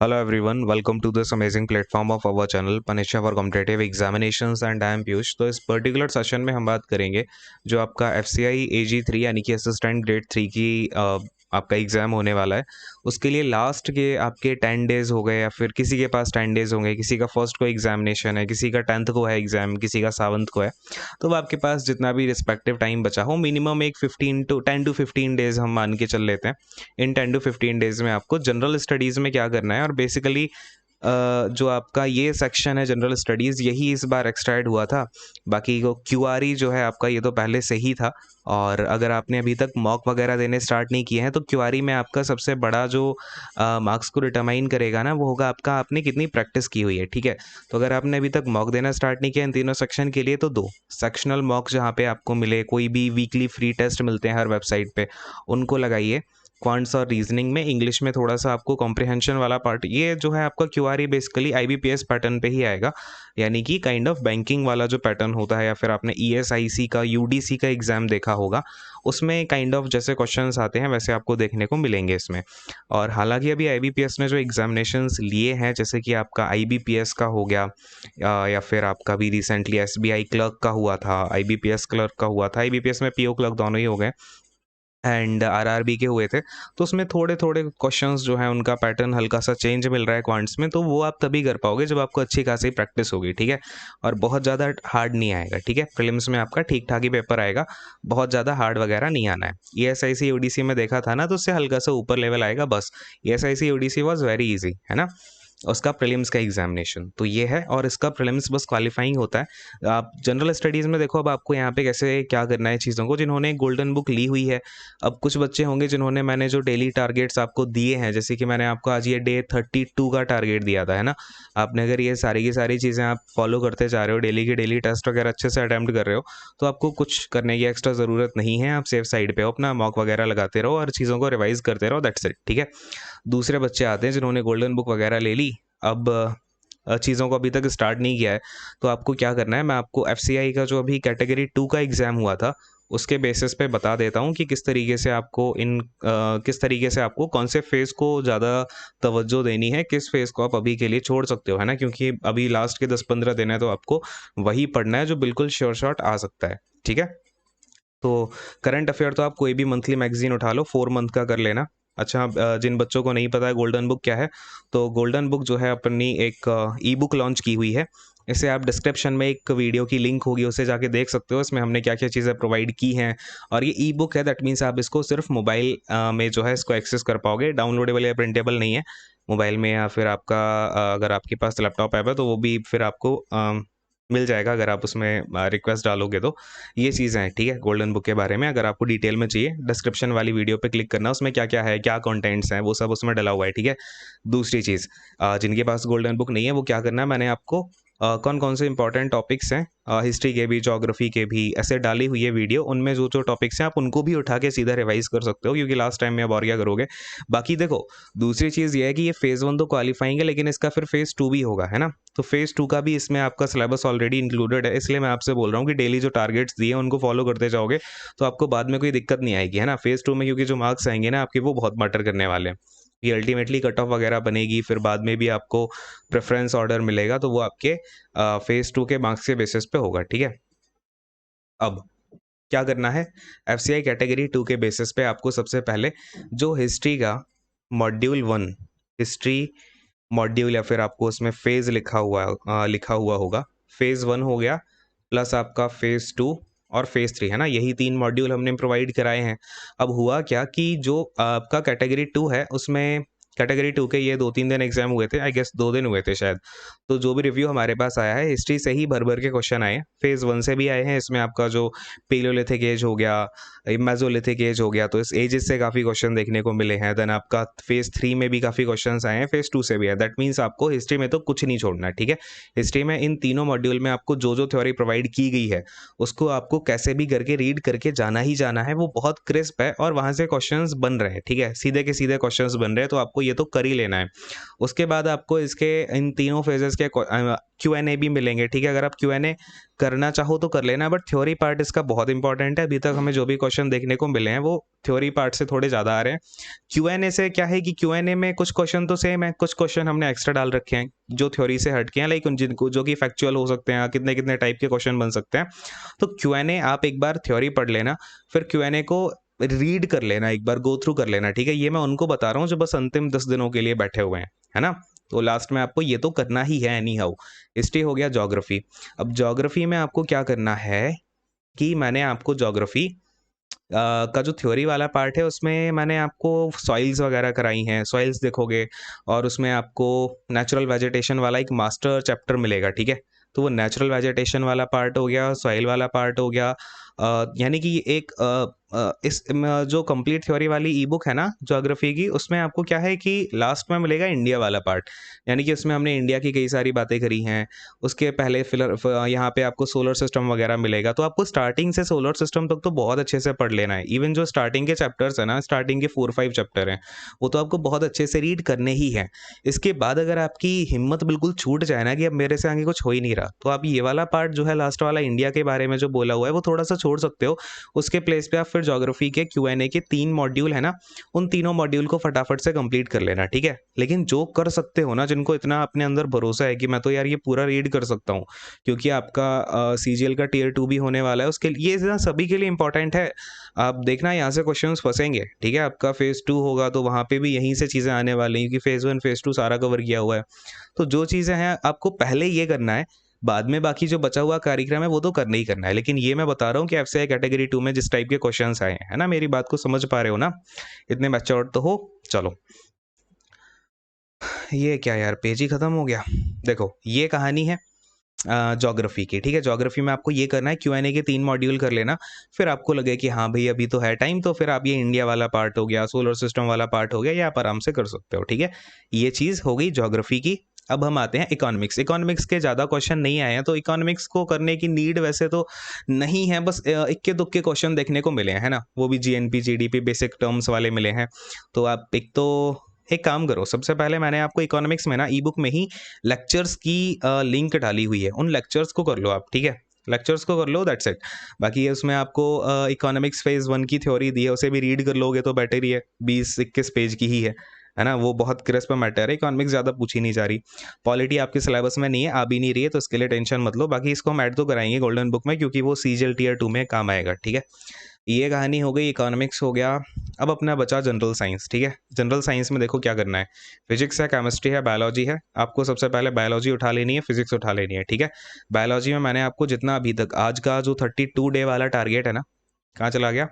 Hello everyone, welcome to this amazing platform of our channel Panisha for Competitive Examinations and I am Piyush। तो इस particular session में हम बात करेंगे जो आपका FCI AG3 यानी कि असिस्टेंट ग्रेड 3 की आपका एग्ज़ाम होने वाला है। उसके लिए लास्ट के आपके 10 डेज़ हो गए या फिर किसी के पास 10 डेज़ होंगे, किसी का फर्स्ट को एग्जामिनेशन है, किसी का 10th को है एग्ज़ाम, किसी का 7th को है। तो वो आपके पास जितना भी रिस्पेक्टिव टाइम बचा हो, मिनिमम एक 10 टू 15 डेज़ हम मान के चल लेते हैं। इन 10 टू 15 डेज़ में आपको जनरल स्टडीज़ में क्या करना है और बेसिकली जो आपका ये सेक्शन है जनरल स्टडीज़, यही इस बार एक्स्ट्रा ऐड हुआ था। बाकी वो क्यूआरई जो है आपका, ये तो पहले से ही था। और अगर आपने अभी तक मॉक वगैरह देने स्टार्ट नहीं किए हैं तो क्यूआरई में आपका सबसे बड़ा जो मार्क्स को डिटरमाइन करेगा ना, वो होगा आपका आपने कितनी प्रैक्टिस की हुई है। ठीक है, तो अगर आपने अभी तक मॉक देना स्टार्ट नहीं किया इन तीनों सेक्शन के लिए, तो 2 सेक्शनल मॉक जहाँ पे आपको मिले, कोई भी वीकली फ्री टेस्ट मिलते हैं हर वेबसाइट पे, उनको लगाइए। क्वांट्स और रीजनिंग में इंग्लिश में थोड़ा सा आपको कॉम्प्रिहेंशन वाला पार्ट, ये जो है आपका क्यूआरई बेसिकली आईबीपीएस पैटर्न पे ही आएगा, यानी कि काइंड ऑफ बैंकिंग वाला जो पैटर्न होता है, या फिर आपने ईएसआईसी का यूडीसी का एग्जाम देखा होगा, उसमें काइंड ऑफ जैसे क्वेश्चंस आते हैं वैसे आपको देखने को मिलेंगे इसमें। और हालांकि अभी आईबीपीएस ने जो एग्जामिनेशंस लिए हैं, जैसे कि आपका आईबीपीएस का हो गया, या फिर आपका भी रिसेंटली एसबीआई क्लर्क का हुआ था, आईबीपीएस क्लर्क का हुआ था, आईबीपीएस में पीओ क्लर्क दोनों ही हो गए, एंड आरआरबी के हुए थे। तो उसमें थोड़े-थोड़े क्वेश्चंस जो हैं उनका पैटर्न हल्का-सा चेंज मिल रहा है क्वांट्स में, तो वो आप तभी कर पाओगे जब आपको अच्छी खासी प्रैक्टिस होगी, ठीक है? और बहुत ज़्यादा हार्ड नहीं आएगा, ठीक है? प्रीलिम्स में आपका ठीक-ठाक ही पेपर आएगा, बहुत ज़्यादा हार्ड वगैरह नहीं आना है। ईएसआईसी यूडीसी में देखा था ना, तो उससे हल्का-सा ऊपर लेवल आएगा बस। ESIC UDC was very easy, है ना? उसका प्रीलिम्स का एग्जामिनेशन तो ये है, और इसका प्रीलिम्स बस क्वालिफाइंग होता है। आप जनरल स्टडीज़ में देखो, अब आपको यहाँ पे कैसे क्या करना है चीज़ों को, जिन्होंने गोल्डन बुक ली हुई है। अब कुछ बच्चे होंगे जिन्होंने, मैंने जो डेली टारगेट्स आपको दिए हैं, जैसे कि मैंने आपको आज ये डे 32 का टारगेट दिया था, है ना? आपने अगर ये सारी की सारी चीज़ें आप फॉलो करते जा रहे हो, डेली की डेली टेस्ट वगैरह अच्छे से अटेम्प्ट कर रहे हो, तो आपको कुछ करने की एक्स्ट्रा ज़रूरत नहीं है। आप सेफ साइड पे हो, अपना मॉक वगैरह लगाते रहो और चीज़ों को रिवाइज़ करते रहो, दैट्स इट, ठीक है? दूसरे बच्चे आते हैं जिन्होंने गोल्डन बुक वगैरह ले ली, अब चीज़ों को अभी तक स्टार्ट नहीं किया है, तो आपको क्या करना है, मैं आपको एफसीआई का जो अभी कैटेगरी 2 का एग्ज़ाम हुआ था, उसके बेसिस पे बता देता हूँ कि किस तरीके से आपको किस तरीके से आपको कौन से फ़ेज़ को ज़्यादा तवज्जो देनी है, किस फ़ेज़ को आप अभी के लिए छोड़ सकते हो, है ना? क्योंकि अभी लास्ट के 10-15 दिन है, तो आपको वही पढ़ना है जो बिल्कुल श्योर शॉट आ सकता है, ठीक है? तो करंट अफेयर तो आप कोई भी मंथली मैगज़ीन उठा लो, 4 मंथ का कर लेना। अच्छा, जिन बच्चों को नहीं पता है गोल्डन बुक क्या है, तो गोल्डन बुक जो है अपनी एक ई बुक लॉन्च की हुई है। इसे आप डिस्क्रिप्शन में एक वीडियो की लिंक होगी, उसे जाके देख सकते हो। इसमें हमने क्या-क्या चीज़ें प्रोवाइड की हैं, और ये ई बुक है, दैट मीन्स आप इसको सिर्फ मोबाइल में जो है इसको एक्सेस कर पाओगे, डाउनलोडेबल या प्रिंटेबल नहीं है। मोबाइल में, या फिर आपका अगर आपके पास लैपटॉप ऐप है तो वो भी फिर आपको मिल जाएगा, अगर आप उसमें रिक्वेस्ट डालोगे तो। ये चीज़ें हैं, ठीक है? गोल्डन बुक के बारे में अगर आपको डिटेल में चाहिए, डिस्क्रिप्शन वाली वीडियो पे क्लिक करना, उसमें क्या-क्या है, क्या कंटेंट्स हैं, वो सब उसमें डला हुआ है, ठीक है? दूसरी चीज़, जिनके पास गोल्डन बुक नहीं है, वो क्या करना है, मैंने आपको कौन-कौन से इंपॉर्टेंट टॉपिक्स हैं, हिस्ट्री के भी, ज्योग्राफी के भी, ऐसे डाली हुई है वीडियो, उनमें जो-जो टॉपिक्स हैं, आप उनको भी उठा के सीधा रिवाइज़ कर सकते हो, क्योंकि लास्ट टाइम में अब और क्या करोगे। बाकी देखो, दूसरी चीज़ ये है कि ये फेज़ 1 तो क्वालीफाइंग है, लेकिन इसका फिर फेज़ 2 भी होगा, है ना? तो फेज़ 2 का भी इसमें आपका सिलेबस ऑलरेडी इंक्लूडेड है, इसलिए मैं आपसे बोल रहा हूँ कि डेली जो टारगेट्स दिए हैं उनको फॉलो करते जाओगे, तो आपको बाद में कोई दिक्कत नहीं आएगी, है ना? फेज़ 2 में क्योंकि जो मार्क्स आएँगे ना आपके, वो बहुत मैटर करने वाले हैं। ये अल्टीमेटली कट ऑफ वगैरह बनेगी, फिर बाद में भी आपको प्रेफ़रेंस ऑर्डर मिलेगा, तो वो आपके फेज़ 2 के मार्क्स के बेसिस पे होगा, ठीक है? अब क्या करना है, एफसीआई कैटेगरी 2 के बेसिस पे आपको सबसे पहले जो हिस्ट्री का मॉड्यूल 1, हिस्ट्री मॉड्यूल, या फिर आपको उसमें फ़ेज़ लिखा हुआ होगा। फ़ेज़ 1 हो गया, प्लस आपका फ़ेज़ 2 और फ़ेज़ 3, है ना? यही 3 मॉड्यूल हमने प्रोवाइड कराए हैं। अब हुआ क्या कि जो आपका कैटेगरी 2 है, उसमें कैटेगरी 2 के ये 2-3 दिन एग्ज़ाम हुए थे, आई गेस 2 दिन हुए थे शायद। तो जो भी रिव्यू हमारे पास आया है, हिस्ट्री से ही भर-भर के क्वेश्चन आए हैं। फ़ेज़ 1 से भी आए हैं, इसमें आपका जो पैलियोलिथिक एज हो गया, मेसोलिथिक एज हो गया, तो इस एजेस से काफ़ी क्वेश्चन देखने को मिले हैं। देन आपका फ़ेज़ 3 में भी काफ़ी क्वेश्चन्स आए हैं, फ़ेज़ 2 से भी आए। दैट मीन्स आपको हिस्ट्री में तो कुछ नहीं छोड़ना है, ठीक है? हिस्ट्री में इन तीनों मॉड्यूल में आपको जो-जो थ्योरी प्रोवाइड की गई है, उसको आपको कैसे भी करके रीड करके जाना ही जाना है। वो बहुत क्रिस्प है और वहाँ से क्वेश्चंस बन रहे हैं, ठीक है? सीधे के सीधे क्वेश्चंस बन रहे हैं, तो आपको आपको ये तो कर ही लेना है। उसके बाद आपको इसके इन तीनों फेजेस के Q&A भी मिलेंगे, ठीक है। अगर आप Q&A करना चाहो तो कर लेना, बट थ्योरी पार्ट इसका बहुत इंपॉर्टेंट है। अभी तक हमें जो भी क्वेश्चन देखने को मिले हैं वो थ्योरी पार्ट से थोड़े ज़्यादा आ रहे हैं। Q&A से क्या है कि Q&A में कुछ क्वेश्चन तो सेम है, कुछ क्वेश्चन हमने एक्स्ट्रा डाल रखे हैं जो थ्योरी से हट के हैं, लाइक जिनको जो कि फैक्चुअल हो सकते हैं, कितने कितने टाइप के क्वेश्चन बन सकते हैं। तो Q&A आप एक बार थ्योरी पढ़ लेना, फिर Q&A को रीड कर लेना, एक बार गो थ्रू कर लेना, ठीक है। ये मैं उनको बता रहा हूँ जो बस अंतिम 10 दिनों के लिए बैठे हुए हैं, है ना। तो लास्ट में आपको ये तो करना ही है एनी हाउ। हिस्ट्री हो गया, ज्योग्राफी। अब ज्योग्राफी में आपको क्या करना है कि मैंने आपको ज्योग्राफी का जो थ्योरी वाला पार्ट है उसमें मैंने आपको सॉइल्स वगैरह कराई हैं, सॉइल्स देखोगे और उसमें आपको नेचुरल वेजिटेशन वाला एक मास्टर चैप्टर मिलेगा, ठीक है। तो वो नेचुरल वेजिटेशन वाला पार्ट हो गया, सॉइल वाला पार्ट हो गया। यानी कि एक जो कंप्लीट थ्योरी वाली ई बुक है ना ज्योग्राफी की, उसमें आपको क्या है कि लास्ट में मिलेगा इंडिया वाला पार्ट, यानी कि उसमें हमने इंडिया की कई सारी बातें करी हैं। उसके पहले फिलर यहाँ पे आपको सोलर सिस्टम वगैरह मिलेगा, तो आपको स्टार्टिंग से सोलर सिस्टम तक तो बहुत अच्छे से पढ़ लेना है। इवन जो स्टार्टिंग के चैप्टर्स है ना, स्टार्टिंग के 4-5 चैप्टर हैं, वो तो आपको बहुत अच्छे से रीड करने ही हैं। इसके बाद अगर आपकी हिम्मत बिल्कुल छूट जाए ना कि अब मेरे से आगे कुछ हो ही नहीं रहा, तो आप ये वाला पार्ट जो है लास्ट वाला इंडिया के बारे में जो बोला हुआ है वो थोड़ा सा छोड़ सकते हो। उसके प्लेस पे आप फिर ज्योग्राफी के Q&A के 3 मॉड्यूल है ना, उन तीनों मॉड्यूल को फटाफट से कंप्लीट कर लेना, ठीक है। लेकिन जो कर सकते हो ना, जिनको इतना अपने अंदर भरोसा है कि मैं तो यार ये पूरा रीड कर सकता हूँ, क्योंकि आपका CGL का Tier 2 भी होने वाला है, उसके लिए ये सभी के लिए इंपॉर्टेंट है। आप देखना यहाँ से क्वेश्चन फंसेंगे, ठीक है। आपका फेज 2 होगा तो वहाँ पे भी यहीं से चीज़ें आने वाली हैं कि फेज 1 फेज 2 सारा कवर किया हुआ है। तो जो चीज़ें हैं आपको पहले ये करना है, बाद में बाकी जो बचा हुआ कार्यक्रम है वो तो करना ही करना है। लेकिन ये मैं बता रहा हूँ कि FCI कैटेगरी 2 में जिस टाइप के क्वेश्चंस आए हैं, है ना, मेरी बात को समझ पा रहे हो ना, इतने मैच्योर्ड तो हो। चलो, ये क्या यार, पेज ही खत्म हो गया। देखो ये कहानी है ज्योग्राफी की, ठीक है। ज्योग्राफी में आपको ये करना है, Q&A के 3 मॉड्यूल कर लेना, फिर आपको लगे कि हाँ भाई अभी तो है टाइम, तो फिर आप ये इंडिया वाला पार्ट हो गया, सोलर सिस्टम वाला पार्ट हो गया, ये आप आराम से कर सकते हो, ठीक है। ये चीज़ हो गई ज्योग्राफी की। अब हम आते हैं इकोनॉमिक्स। इकोनॉमिक्स के ज़्यादा क्वेश्चन नहीं आए हैं, तो इकोनॉमिक्स को करने की नीड वैसे तो नहीं है, बस इक्के दुक्के क्वेश्चन देखने को मिले हैं, है ना। वो भी GNP GDP बेसिक टर्म्स वाले मिले हैं। तो आप एक काम करो, सबसे पहले मैंने आपको इकोनॉमिक्स में ना ई बुक में ही लेक्चर्स की लिंक डाली हुई है, उन लेक्चर्स को कर लो आप, ठीक है। लेक्चर्स को कर लो, दैट्स इट। बाकी ये उसमें आपको इकोनॉमिक्स फेज 1 की थ्योरी दी है, उसे भी रीड कर लोगे तो बेटर ही है। 20-21 पेज की ही है ना। वो बहुत क्रिस्प मैटर है, इकोनॉमिक्स ज़्यादा पूछी नहीं जा रही। पॉलिटी आपके सिलेबस में नहीं है, आ भी नहीं रही है, तो इसके लिए टेंशन मत लो। बाकी इसको हम ऐड तो कराएंगे गोल्डन बुक में, क्योंकि वो CGL Tier 2 में काम आएगा, ठीक है। ये कहानी हो गई, इकोनॉमिक्स हो गया। अब अपना बचा जनरल साइंस, ठीक है। जनरल साइंस में देखो क्या करना है, फिजिक्स है, केमिस्ट्री है, बायोलॉजी है। आपको सबसे पहले बायोलॉजी उठा लेनी है, फिजिक्स उठा लेनी है, ठीक है। बायोलॉजी में मैंने आपको जितना अभी तक आज का जो 32 डे वाला टारगेट है ना, कहाँ चला गया,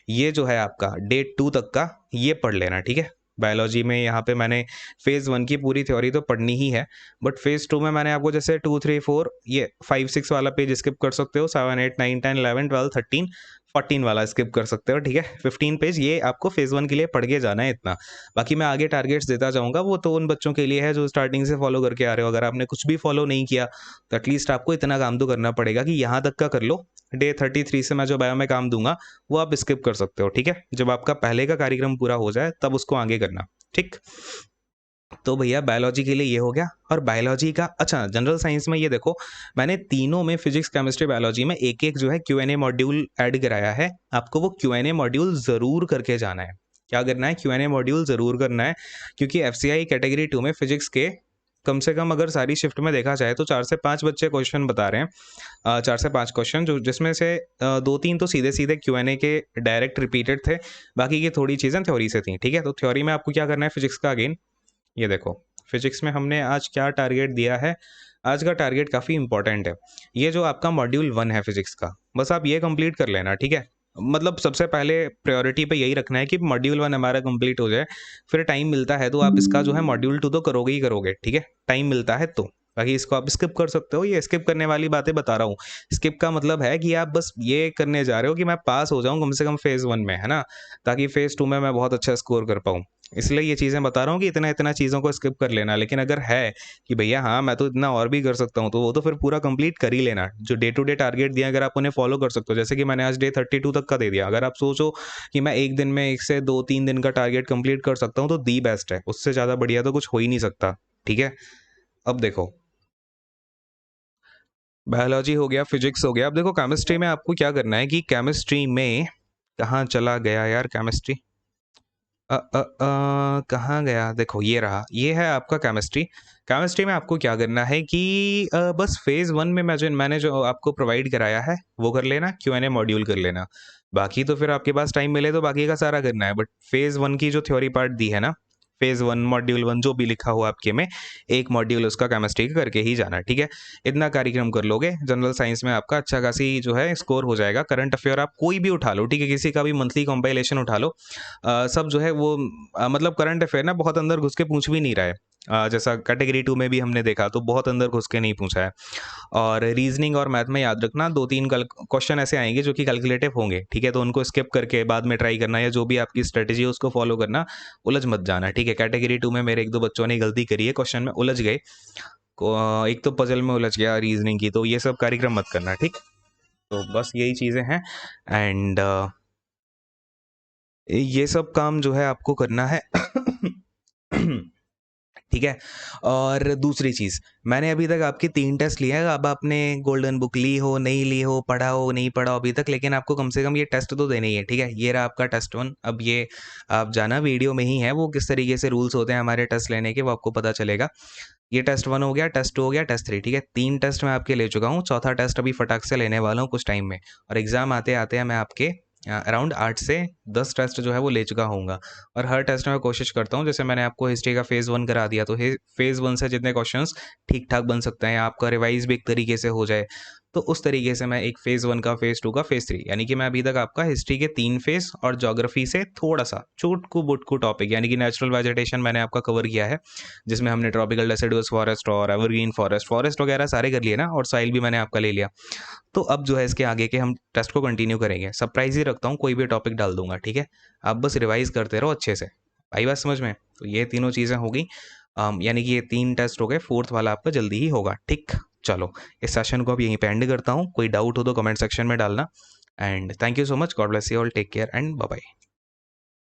ये जो है आपका डे 2 तक का, ये पढ़ लेना, ठीक है। बायोलॉजी में यहाँ पे मैंने फेज 1 की पूरी थ्योरी तो पढ़नी ही है, बट फेज 2 में मैंने आपको जैसे 2, 3, 4, ये 5-6 वाला पेज स्किप कर सकते हो, 7, 8, 9, 10, 11, 12, 13, 14 वाला स्किप कर सकते हो, ठीक है। 15 पेज ये आपको फेज 1 के लिए पढ़ के जाना है, इतना। बाकी मैं आगे टारगेट्स देता जाऊंगा, वो तो उन बच्चों के लिए है जो स्टार्टिंग से फॉलो करके आ रहे हो। अगर आपने कुछ भी फॉलो नहीं किया तो एटलीस्ट आपको इतना काम तो करना पड़ेगा कि यहाँ तक का कर लो। डे 33 से मैं जो बायो में काम दूंगा वो आप स्किप कर सकते हो, ठीक है। जब आपका पहले का कार्यक्रम पूरा हो जाए तब उसको आगे करना, ठीक। तो भैया बायोलॉजी के लिए ये हो गया। और बायोलॉजी का अच्छा, जनरल साइंस में ये देखो, मैंने तीनों में फिजिक्स केमिस्ट्री बायोलॉजी में एक एक जो है Q&A मॉड्यूल ऐड कराया है। आपको वो Q&A मॉड्यूल ज़रूर करके जाना है। क्या करना है, Q&A मॉड्यूल ज़रूर करना है, क्योंकि FCI कैटेगरी 2 में फिजिक्स के कम से कम अगर सारी शिफ्ट में देखा जाए तो 4 से 5 बच्चे क्वेश्चन बता रहे हैं। 4 से 5 क्वेश्चन, जो जिसमें से 2-3 तो सीधे सीधे Q&A के डायरेक्ट रिपीटेड थे, बाकी की थोड़ी चीज़ें थ्योरी से थी, ठीक है। तो थ्योरी में आपको क्या करना है, फिजिक्स का अगेन ये देखो, फिजिक्स में हमने आज क्या टारगेट दिया है। आज का टारगेट काफ़ी इंपॉर्टेंट है। ये जो आपका मॉड्यूल 1 है फिजिक्स का, बस आप ये कंप्लीट कर लेना, ठीक है। मतलब सबसे पहले प्रायोरिटी पे यही रखना है कि मॉड्यूल 1 हमारा कंप्लीट हो जाए। फिर टाइम मिलता है तो आप इसका जो है मॉड्यूल 2 तो करोगे ही करोगे, ठीक है, टाइम मिलता है तो। बाकी इसको आप स्किप कर सकते हो, ये स्किप करने वाली बातें बता रहा हूँ। स्किप का मतलब है कि आप बस ये करने जा रहे हो कि मैं पास हो जाऊँ कम से कम फेज़ 1 में, है ना, ताकि फेज़ 2 में मैं बहुत अच्छा स्कोर कर पाऊँ। इसलिए ये चीज़ें बता रहा हूँ कि इतना इतना चीज़ों को स्किप कर लेना। लेकिन अगर है कि भैया हाँ, मैं तो इतना और भी कर सकता हूँ, तो वो तो फिर पूरा कंप्लीट कर ही लेना। जो डे टू डे टारगेट दिया, अगर आप उन्हें फॉलो कर सकते हो, जैसे कि मैंने आज डे 32 तक का दे दिया। अगर आप सोचो कि मैं एक दिन में 1 से 2-3 दिन का टारगेट कंप्लीट कर सकता हूँ, तो दी बेस्ट है। उससे ज़्यादा बढ़िया तो कुछ हो ही नहीं सकता, ठीक है? अब देखो, बायोलॉजी हो गया, फिजिक्स हो गया। अब देखो केमिस्ट्री में आपको क्या करना है कि केमिस्ट्री में कहाँ चला गया यार केमिस्ट्री? कहाँ गया? देखो ये रहा, ये है आपका केमिस्ट्री। केमिस्ट्री में आपको क्या करना है कि बस फ़ेज़ 1 में मैंने जो आपको प्रोवाइड कराया है, वो कर लेना, क्यू&ए मॉड्यूल कर लेना। बाकी तो फिर आपके पास टाइम मिले तो बाकी का सारा करना है। बट फ़ेज़ 1 की जो थ्योरी पार्ट दी है ना, फ़ेज़ 1 मॉड्यूल 1 जो भी लिखा हुआ आपके में, एक मॉड्यूल उसका केमिस्ट्री का करके ही जाना है, ठीक है? इतना कार्यक्रम कर लोगे, जनरल साइंस में आपका अच्छा खासी जो है स्कोर हो जाएगा। करंट अफ़ेयर आप कोई भी उठा लो, ठीक है? किसी का भी मंथली कंपाइलेशन उठा लो, सब जो है वो मतलब करंट अफेयर ना बहुत अंदर घुस के पूछ भी नहीं रहा है। जैसा कैटेगरी 2 में भी हमने देखा तो बहुत अंदर घुस के नहीं पूछा है। और रीजनिंग और मैथ में याद रखना 2-3 कल क्वेश्चन ऐसे आएँगे जो कि कैलकुलेटिव होंगे, ठीक है? तो उनको स्किप करके बाद में ट्राई करना, या जो भी आपकी स्ट्रैटेजी है उसको फॉलो करना, उलझ मत जाना, ठीक है? कैटेगरी 2 में मेरे 1-2 बच्चों ने गलती करी है, क्वेश्चन में उलझ गए। एक तो पज़ल में उलझ गया रीजनिंग की, तो ये सब कार्यक्रम मत करना, ठीक? तो बस यही चीज़ें हैं। एंड ये सब काम जो है आपको करना है। ठीक है? और दूसरी चीज़, मैंने अभी तक आपके 3 टेस्ट लिए हैं, अब आपने गोल्डन बुक ली हो, नहीं ली हो, पढ़ा हो, नहीं पढ़ा हो अभी तक, लेकिन आपको कम से कम ये टेस्ट तो देने ही है, ठीक है? ये रहा आपका टेस्ट 1। अब ये आप जाना, वीडियो में ही है वो, किस तरीके से रूल्स होते हैं हमारे टेस्ट लेने के, वो आपको पता चलेगा। ये टेस्ट 1 हो गया, टेस्ट 2 हो गया, टेस्ट 3, ठीक है? 3 टेस्ट मैं आपके ले चुका हूँ, चौथा टेस्ट अभी फटाक से लेने वाला हूँ कुछ टाइम में, और एग्ज़ाम आते-आते मैं आपके अराउंड 8 से 10 टेस्ट जो है वो ले चुका होऊँगा। और हर टेस्ट में मैं कोशिश करता हूँ, जैसे मैंने आपको हिस्ट्री का फ़ेज़ 1 करा दिया, तो फ़ेज़ 1 से जितने क्वेश्चंस ठीक-ठाक बन सकते हैं, आपका रिवाइज़ भी एक तरीके से हो जाए, तो उस तरीके से मैं एक फ़ेज़ 1 का, फ़ेज़ 2 का, फ़ेज़ 3, यानी कि मैं अभी तक आपका हिस्ट्री के 3 फ़ेज़ और ज्योग्राफ़ी से थोड़ा-सा चुटकू-बुटकू टॉपिक, यानी कि नेचुरल वेजिटेशन मैंने आपका कवर किया है, जिसमें हमने ट्रॉपिकल डेसिडुअस फॉरेस्ट और एवरग्रीन फॉरेस्ट वगैरह सारे कर लिए ना, और सॉइल भी मैंने आपका ले लिया। तो अब जो है इसके आगे के हम टेस्ट को कंटिन्यू करेंगे। सरप्राइज़ ही रखता हूँ, कोई भी टॉपिक डाल दूँगा, ठीक है? आप बस रिवाइज़ करते रहो अच्छे से। आई बात समझ में? तो ये तीनों चीज़ें हो गई। यानी कि ये 3 टेस्ट हो गए, 4th वाला आपका जल्दी ही होगा, ठीक? चलो, इस सेशन को अब यहीं पे एंड करता हूँ। कोई डाउट हो तो कमेंट सेक्शन में डालना। And thank you so much. God bless you all. Take care and bye bye.